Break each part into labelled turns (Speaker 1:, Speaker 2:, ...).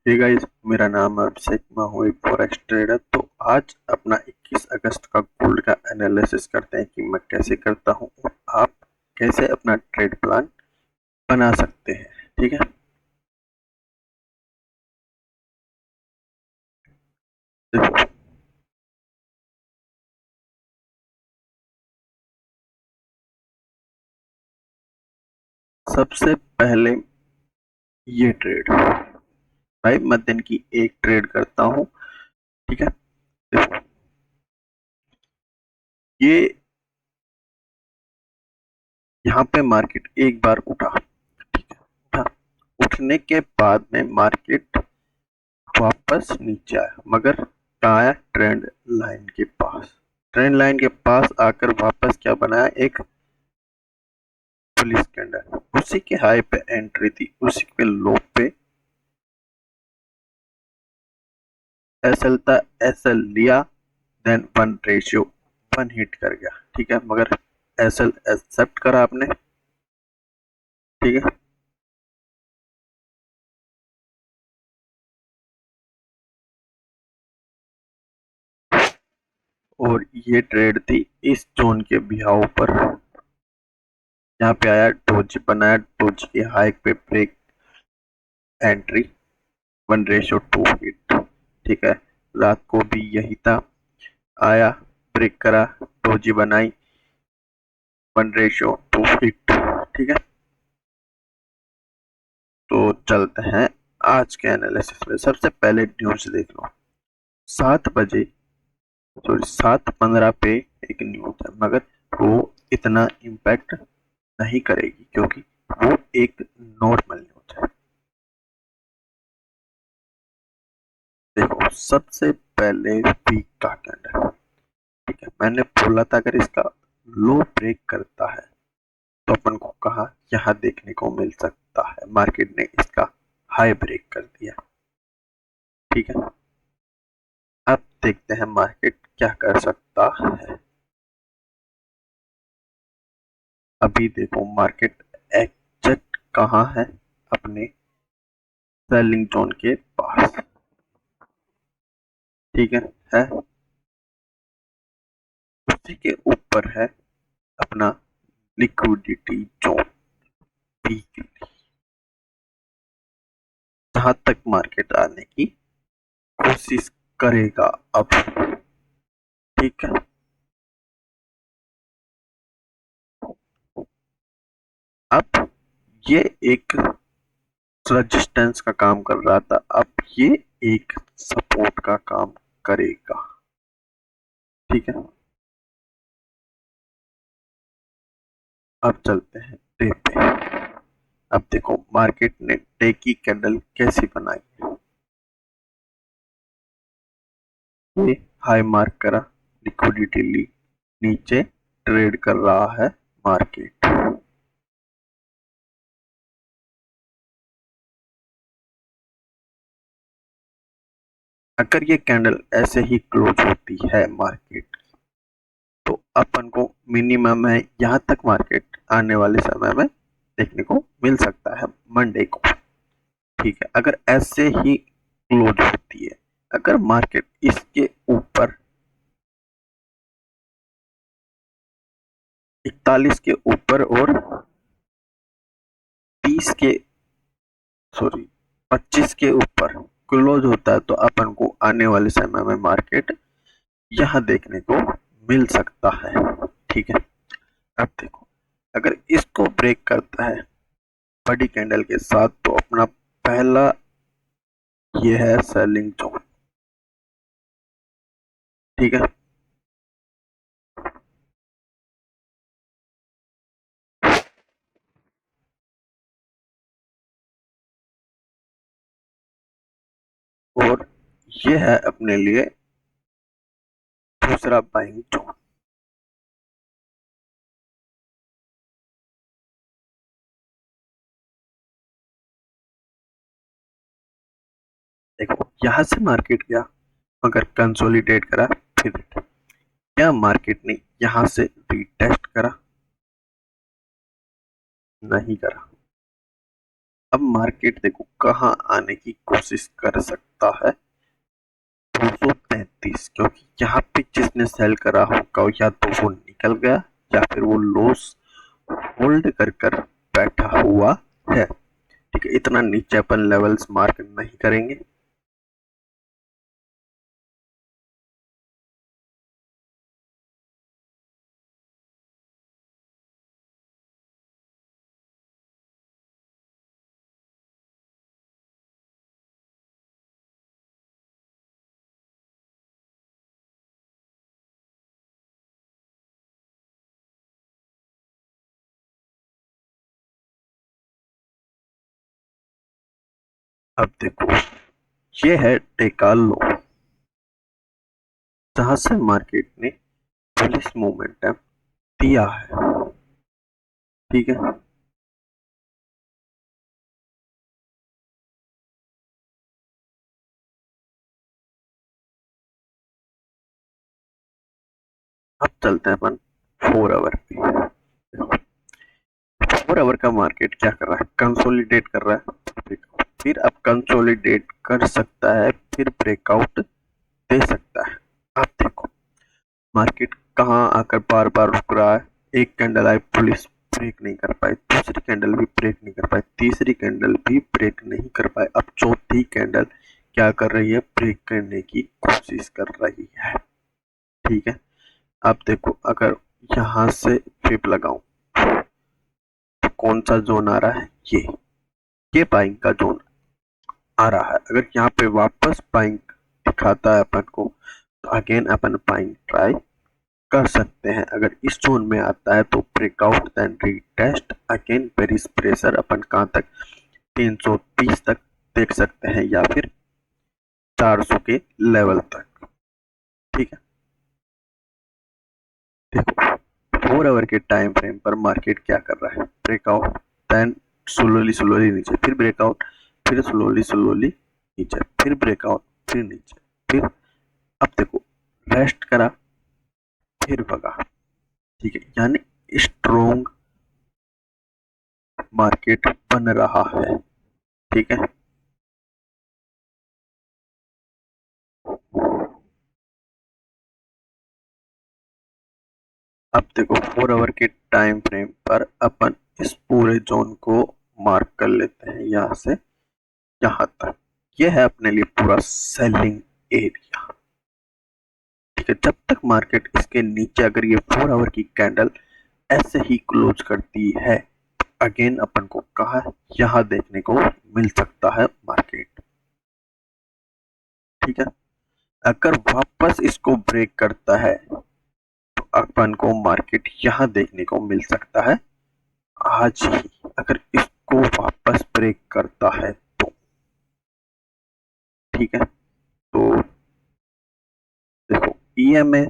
Speaker 1: Hey guys, मेरा नाम है अभिषेक। मैं हूँ एक फॉरेक्स ट्रेडर। तो आज अपना 21 अगस्त का गोल्ड का एनालिसिस करते हैं कि मैं कैसे करता हूँ और आप कैसे अपना ट्रेड प्लान बना सकते हैं। ठीक है, देखो, सबसे पहले ये ट्रेड भाई, मैं दिन की एक ट्रेड करता हूँ। ठीक है, देखो, ये यहाँ पे मार्केट एक बार उठा। ठीक है, उठा। उठने के बाद में मार्केट वापस नीचे आया, मगर कहाँ आया? ट्रेंड लाइन के पास। ट्रेंड लाइन के पास आकर वापस क्या बनाया? एक पुलिस कैंडल। उसी के हाई पे एंट्री थी, उसी के लो पे एसएल था। एसएल लिया, देन 1 रेशियो 1 हिट कर गया। ठीक है, मगर एसएल एक्सेप्ट करा आपने। ठीक है, और ये ट्रेड थी इस जोन के बिहाव पर। यहाँ पे आया, डोजी बनाया, डोजी के हाई पे ब्रेक, एंट्री 1 रेशियो 2 हिट। ठीक है, रात को भी यही था। आया, ब्रेक करा, डोजी बनाई, 1 रेशियो 2 हिट। ठीक है, तो चलते हैं आज के एनालिसिस में। सबसे पहले न्यूज देख लो। 7 बजे, सॉरी 7:15 पे एक न्यूज है, मगर वो इतना इम्पैक्ट नहीं करेगी क्योंकि वो एक नॉर्मल न्यूज है। देखो, सबसे पहले वीक का कैंडल। ठीक है, मैंने बोला था अगर इसका लो ब्रेक करता है तो अपन को कहा यहाँ देखने को मिल सकता है। मार्केट ने इसका हाई ब्रेक कर दिया। ठीक है, अब देखते हैं मार्केट क्या कर सकता है। अभी देखो, मार्केट एग्जैक्ट कहाँ है? अपने सेलिंग जोन के पास। ठीक है उसी के ऊपर है अपना लिक्विडिटी जोन, वीक, जहां तक मार्केट आने की कोशिश करेगा अब। ठीक है, अब ये एक रेजिस्टेंस का काम कर रहा था, अब ये एक सपोर्ट का काम करेगा। ठीक है, अब चलते हैं डे पे। अब देखो, मार्केट ने डे की कैंडल कैसी बनाई है। ये हाई मार्क करा, लिक्विडिटी ली, नीचे ट्रेड कर रहा है मार्केट। अगर ये कैंडल ऐसे ही क्लोज होती है मार्केट, तो अपन को मिनिमम है यहाँ तक मार्केट आने वाले समय में देखने को मिल सकता है मंडे को। ठीक है, अगर ऐसे ही क्लोज होती है, अगर मार्केट इसके ऊपर 41 के ऊपर और 30 के, सॉरी 25 के ऊपर क्लोज होता है तो अपन को आने वाले समय में मार्केट यहाँ देखने को मिल सकता है। ठीक है, अब देखो, अगर इसको ब्रेक करता है बड़ी कैंडल के साथ तो अपना पहला ये है सेलिंग जोन। ठीक है, और ये है अपने लिए दूसरा बाइंग जोन। देखो, यहां से मार्केट गया, मगर कंसोलिडेट करा, फिर क्या मार्केट ने यहां से रीटेस्ट करा? नहीं करा। अब मार्केट देखो कहाँ आने की कोशिश कर सकता है, 233, क्योंकि यहाँ पे जिसने सेल करा होगा या तो वो निकल गया या फिर वो लॉस होल्ड कर बैठा हुआ है। ठीक है, इतना नीचे अपन लेवल्स मार्क नहीं करेंगे। अब देखो, ये है टेका लो, जहां से मार्केट ने पुलिस मोमेंटम दिया है। ठीक है, अब चलते हैं अपन 4 आवर पे। 4 आवर का मार्केट क्या कर रहा है, कंसोलिडेट कर रहा है, फिर अब कंसोलिडेट कर सकता है, फिर ब्रेकआउट दे सकता है। अब देखो मार्केट कहाँ आकर बार बार रुक रहा है। एक कैंडल आई, पुलिस ब्रेक नहीं कर पाई, दूसरी कैंडल भी ब्रेक नहीं कर पाई, तीसरी कैंडल भी ब्रेक नहीं कर पाई, अब चौथी कैंडल क्या कर रही है, ब्रेक करने की कोशिश कर रही है। ठीक है, अब देखो अगर यहाँ से फिप लगाऊं तो कौन सा जोन आ रहा है, ये बाइंग का जोन आ रहा है। अगर यहाँ पे वापस बाइंग दिखाता है अपन को तो अगेन अपन बाइंग ट्राई कर सकते हैं। अगर इस जोन में आता है तो breakout then retest again bearish pressure अपन कहाँ तक, 330 तक देख सकते हैं या फिर 400 के लेवल तक। ठीक है, देखो 4 आवर के टाइम फ्रेम पर मार्केट क्या कर रहा है, ब्रेकआउट देन स्लोली स्लोली नीचे, फिर ब्रेकआउट, फिर स्लोली स्लोली नीचे, फिर ब्रेकआउट, फिर नीचे, फिर अब देखो रेस्ट करा, फिर भगा। ठीक है, यानी स्ट्रोंग मार्केट बन रहा है। ठीक है, अब देखो 4 आवर के टाइम फ्रेम पर अपन इस पूरे जोन को मार्क कर लेते हैं, यहाँ से यहाँ तक। यह है अपने लिए पूरा सेलिंग एरिया। ठीक है, जब तक मार्केट इसके नीचे अगर ये 4 आवर की कैंडल ऐसे ही क्लोज करती है, अगेन अपन को कहा यहाँ देखने को मिल सकता है मार्केट। ठीक है, अगर वापस इसको ब्रेक करता है तो अपन को मार्केट यहाँ देखने को मिल सकता है आज ही। अगर इसको वापस ब्रेक करता है तो ठीक है, तो देखो ईएमए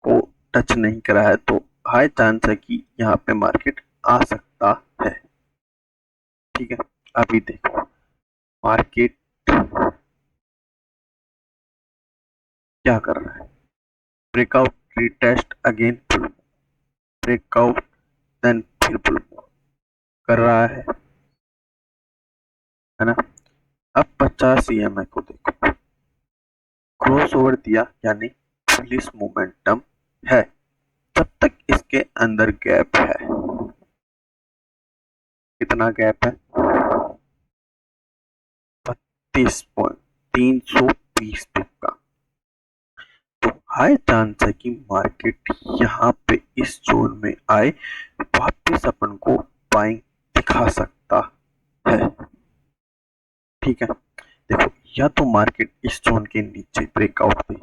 Speaker 1: को टच नहीं करा है तो हाई चांस है कि यहाँ पे मार्केट आ सकता है। ठीक है, अभी देखो मार्केट क्या कर रहा है, breakout, retest again full, breakout then फिर फुल कर रहा है ना। अब 50 ईएमआई को देखो, क्रॉस ओवर दिया यानी पुलिस मोमेंटम है। जब तक इसके अंदर गैप है, कितना गैप है, 32.320 पिप का, तो हाई चांस है कि मार्केट यहाँ पे इस जोन में आए, वापस अपन को बाइंग दिखा सकता है। ठीक है, देखो या तो मार्केट इस जोन के नीचे ब्रेकआउट दे।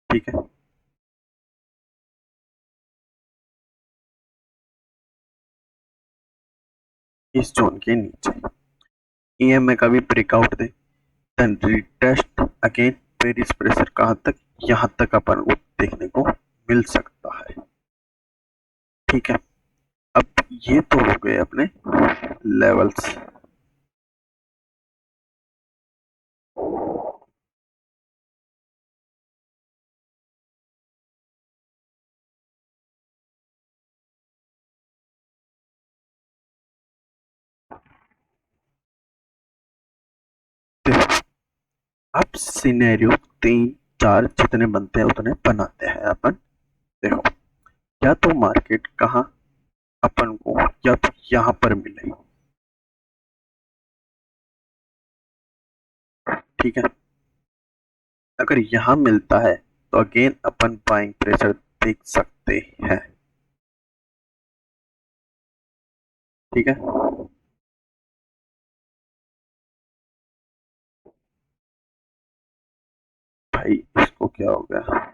Speaker 1: ठीक है, इस जोन के नीचे ईएमए का भी ब्रेकआउट दे, then retest again bearish pressure कहां तक, यहां तक अपन को देखने को मिल सकता है। ठीक है, अब ये तो हो गए अपने लेवल्स। अब सिनेरियो 3 4 जितने बनते हैं उतने बनाते हैं अपन। देखो, या तो मार्केट कहाँ अपन को, या तो यहाँ पर मिले। ठीक है, अगर यहाँ मिलता है तो अगेन अपन बाइंग प्रेशर देख सकते हैं। ठीक है, भाई इसको क्या हो गया।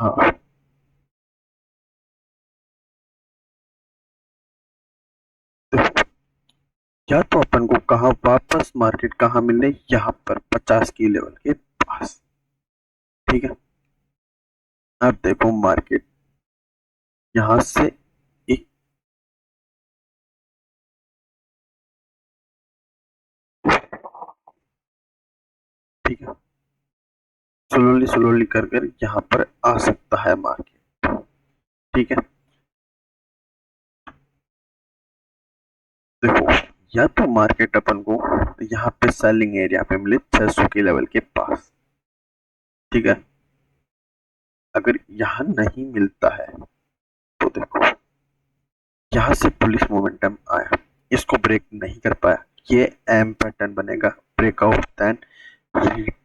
Speaker 1: हाँ, देखो, या तो अपन को कहाँ वापस मार्केट कहाँ मिले, यहाँ पर 50 की लेवल के पास। ठीक है, अब देखो मार्केट यहाँ से एक, ठीक है, स्लोली स्लोली कर कर यहाँ पर आ सकता है मार्केट। ठीक है, देखो, या तो मार्केट अपन को यहाँ पे सेलिंग एरिया पे मिले 600 के लेवल के पास। ठीक है, अगर यहाँ नहीं मिलता है तो देखो, यहाँ से पुलिस मोमेंटम आया, इसको ब्रेक नहीं कर पाया, ये एम पैटर्न बनेगा, breakout, then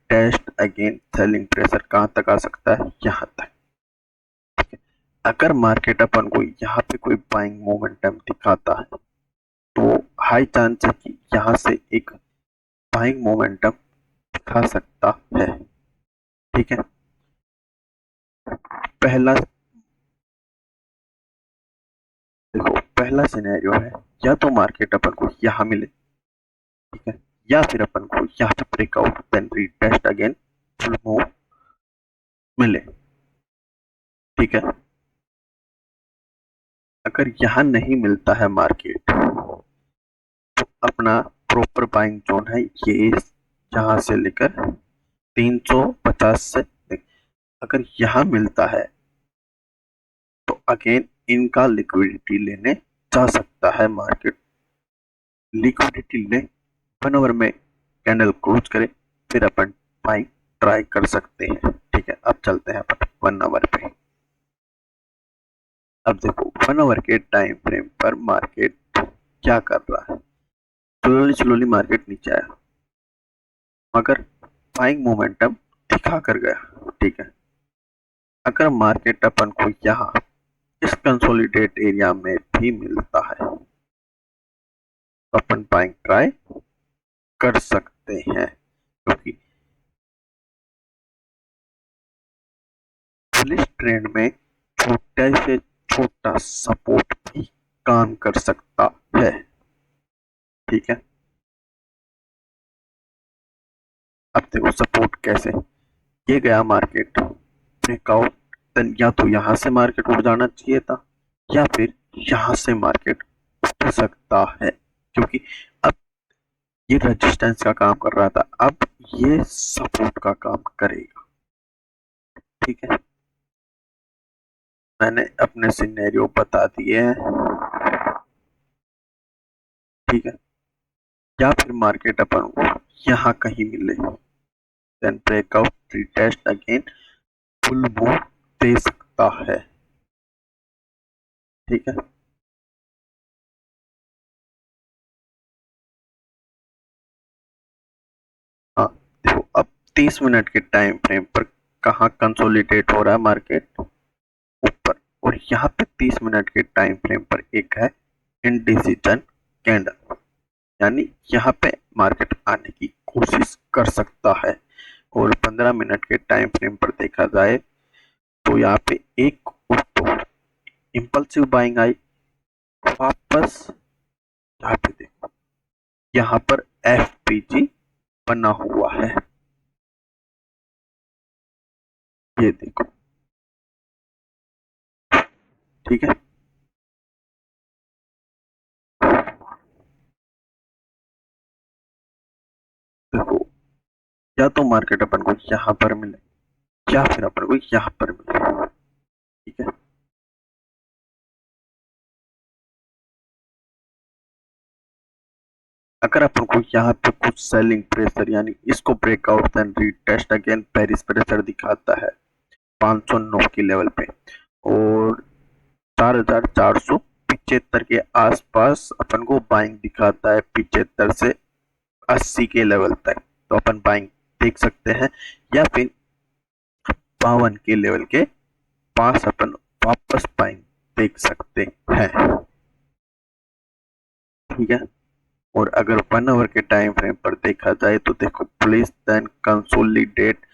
Speaker 1: test again, selling pressure कहाँ तक आ सकता है, यहाँ तक। अगर मार्केट अपन को यहाँ पे कोई बाइंग मोमेंटम दिखाता है तो हाई चांस है कि यहाँ से एक बाइंग मोमेंटम दिखा सकता है। ठीक है, पहला, देखो पहला सिनेरियो है, या तो मार्केट अपन को यहाँ मिले, ठीक है, या फिर अपन को यहाँ पे breakout then retest again full move मिले। ठीक है, अगर यहाँ नहीं मिलता है मार्केट, अपना प्रॉपर बाइंग जोन है ये, यहाँ से लेकर 350 से, अगर यहाँ मिलता है तो अगेन इनका लिक्विडिटी लेने जा सकता है मार्केट। लिक्विडिटी ले, 1 आवर में कैंडल क्लोज करे, फिर अपन बाइंग ट्राई कर सकते हैं। ठीक है, अब चलते हैं अपन 1 आवर पे। अब देखो 1 आवर के टाइम फ्रेम पर मार्केट क्या कर रहा है, स्लोली स्लोली मार्केट नीचे आया, मगर बाइंग मोमेंटम दिखा कर गया। ठीक है, अगर मार्केट अपन को यहाँ इस कंसोलिडेट एरिया में भी मिलता है तो अपन बाइंग ट्राई कर सकते हैं, क्योंकि बुलिश ट्रेंड में छोटे से छोटा सपोर्ट भी काम कर सकता है। ठीक है, अब देखो सपोर्ट कैसे, ये गया मार्केट ब्रेकआउट, देन या तो यहाँ से मार्केट उठ जाना चाहिए था, या फिर यहाँ से मार्केट उठ सकता है, क्योंकि अब ये रेजिस्टेंस का काम कर रहा था, अब ये सपोर्ट का काम करेगा। ठीक है, मैंने अपने सिनेरियो बता दिए हैं। ठीक है, या फिर मार्केट अपन को यहाँ कहीं मिले, then breakout retest again full move दे सकता है। ठीक है, हाँ, देखो अब 30 मिनट के टाइम फ्रेम पर कहाँ कंसोलिडेट हो रहा है मार्केट, ऊपर, और यहाँ पे 30 मिनट के टाइम फ्रेम पर एक है इनडिसीजन कैंडल, यानी यहाँ पे मार्केट आने की कोशिश कर सकता है। और 15 मिनट के टाइम फ्रेम पर देखा जाए तो यहाँ पे एक तो इम्पल्सिव बाइंग आई, वापस यहाँ पे देखो, यहाँ पर एफपीजी बना हुआ है, ये देखो। ठीक है, देखो, या तो मार्केट अपन को यहाँ पर मिले, या फिर अपन को यहाँ पर मिले। ठीक है, अगर अपन को यहाँ पे कुछ सेलिंग प्रेशर यानी इसको breakout and retest again bearish pressure दिखाता है 509 की लेवल पे, और 4475 के आसपास अपन को बाइंग दिखाता है 75 से 80 के लेवल तक, तो अपन बाइंग देख सकते हैं। या फिर 52 के लेवल के पास अपन वापस बाइंग देख सकते हैं। ठीक है, और अगर 1 आवर के टाइम फ्रेम पर देखा जाए तो देखो प्लीज देन कंसोलिडेट,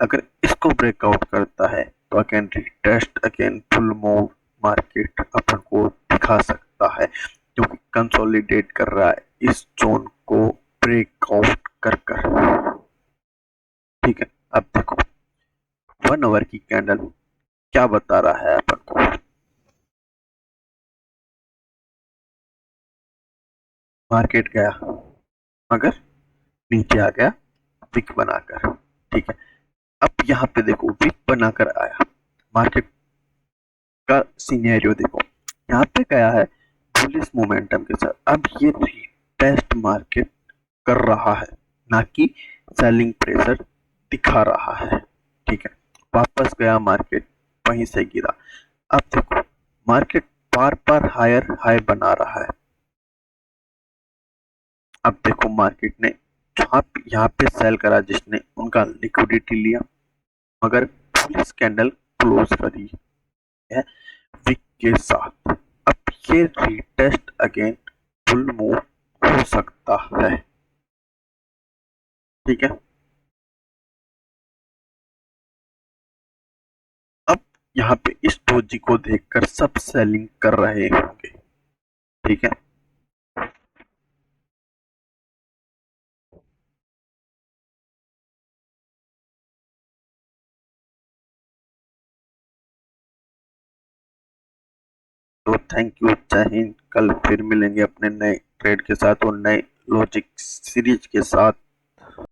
Speaker 1: अगर इसको ब्रेकआउट करता है तो again retest again full move market अपन को दिखा सकता है, क्योंकि कंसोलिडेट कर रहा है इस जोन को ब्रेकआउट कर कर। ठीक है, अब देखो 1 आवर की कैंडल क्या बता रहा है अपन को। मार्केट गया मगर नीचे आ गया विक बनाकर। ठीक है, अब यहाँ पे देखो विक बनाकर आया, मार्केट का सिनेरियो देखो, यहाँ पे गया है बुलिश मोमेंटम के साथ, अब ये टेस्ट मार्केट कर रहा है, ना कि सेलिंग प्रेशर दिखा रहा है। ठीक है, वापस गया मार्केट, वहीं से गिरा। अब देखो मार्केट बार बार हायर हाई बना रहा है। अब देखो मार्केट ने जहाँ यहाँ पे सेल करा जिसने उनका लिक्विडिटी लिया, मगर पुलिस कैंडल क्लोज करी है विक के साथ। अब ये रीटेस्ट अगेन फुल मूव हो सकता है। ठीक है, अब यहाँ पे इस डोजी को देखकर सब सेलिंग कर रहे होंगे। ठीक है, तो थैंक यू, जय हिंद। कल फिर मिलेंगे अपने नए ट्रेड के साथ और नए लॉजिक सीरीज के साथ।